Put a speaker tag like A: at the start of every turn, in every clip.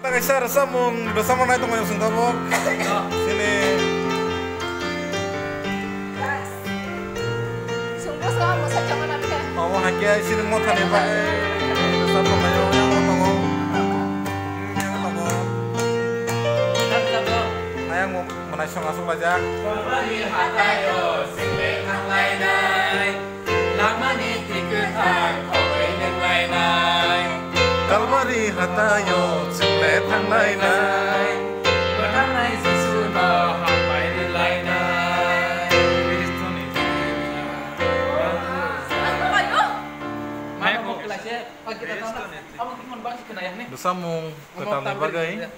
A: Isar samung bersama naik tong yang sengkabok sini.
B: Sungguh sama saja mana dia.
A: Oh hakia sini mau tanya pakai bersama mayo yang mau tonggo. Yang tonggo. Ayang mau menaik masuk aja.
C: Kalbari hatayo single thang lai nai. Lama ni tikutang koi neng lai nai.
A: Kalbari hatayo single thang lai nai.
C: Berthang lai sisu no hampai neng lai nai. Maya mau kelasnya pagi kita tahu. Kamu kimun bangsi kena ya nih.
A: Bersambung ke tahun berbagai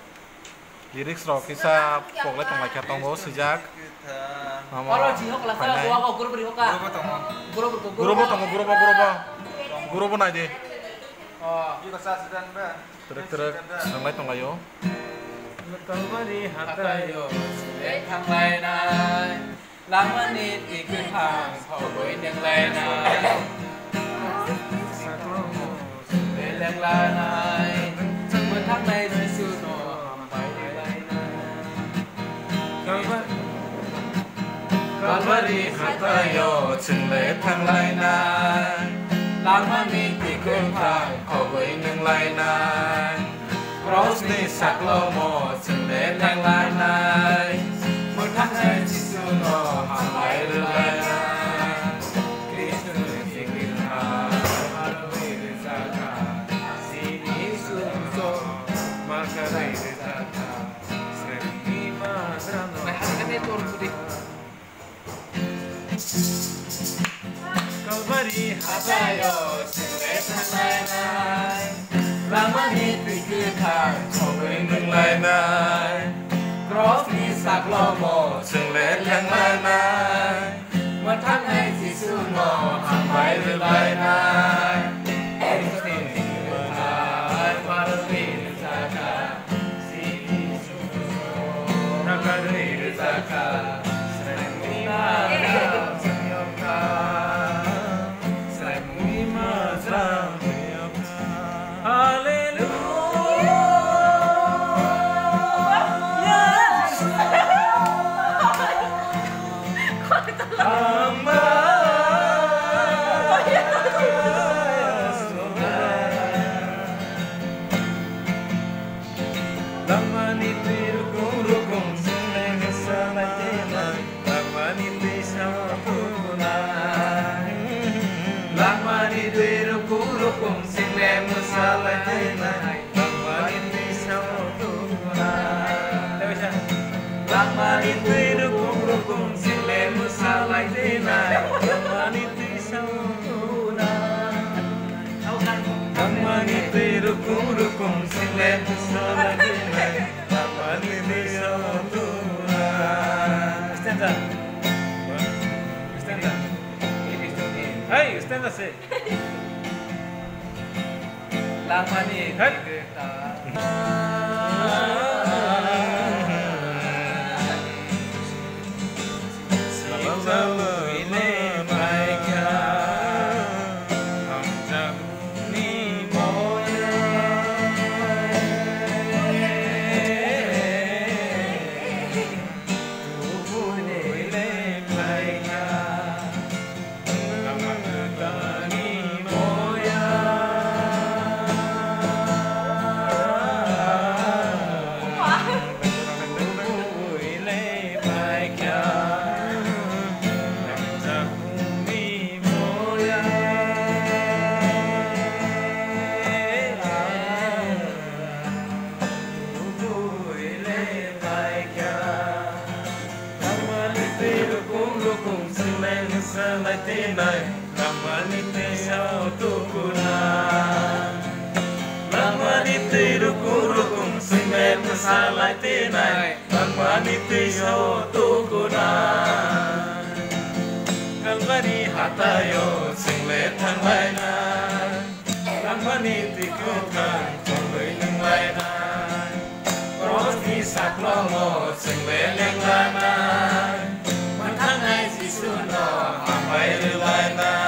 A: lirik rock kisah pokoknya tong laki tonggo sejak
C: Kalau jihok kelasnya gua guru beri hoka.
A: Guru pun aja.
C: Oh,
A: Terek sampai tong ayo.
C: kalbari hatayo single thang lai nai. Lama ni tikutang koi neng lai nai. Leng lai nai. Berthang lai sisu no hampai neng lai nai.
A: Kalbari hatayo single thang lai nai.
C: Lama ni
A: Tikutang koi neng lai nai. Cross ni saklomo single thang lai nai. Berthang lai sisu no hampai lai nai. Krishna tikutang harui rezaka. Sini sunso makarai rezaka. Sreni madrano.
C: Nah, kan itu turun putih.
A: Kalbari
C: Hatayo single thang lai nai. Lama ni tikutang koi neng lai nai. Cross ni saklomo
A: single thang lai nai.
C: Berthang lai sisu no hampai lai nai.
A: Hey, stand up, say.
C: Lama ni
A: Kalbari hatayo single thang lai nai. Lamani tikutang koi neng lai nai. Cross ni saklomo single neng lai nai. Berthang lai sisu no hampai lai nai.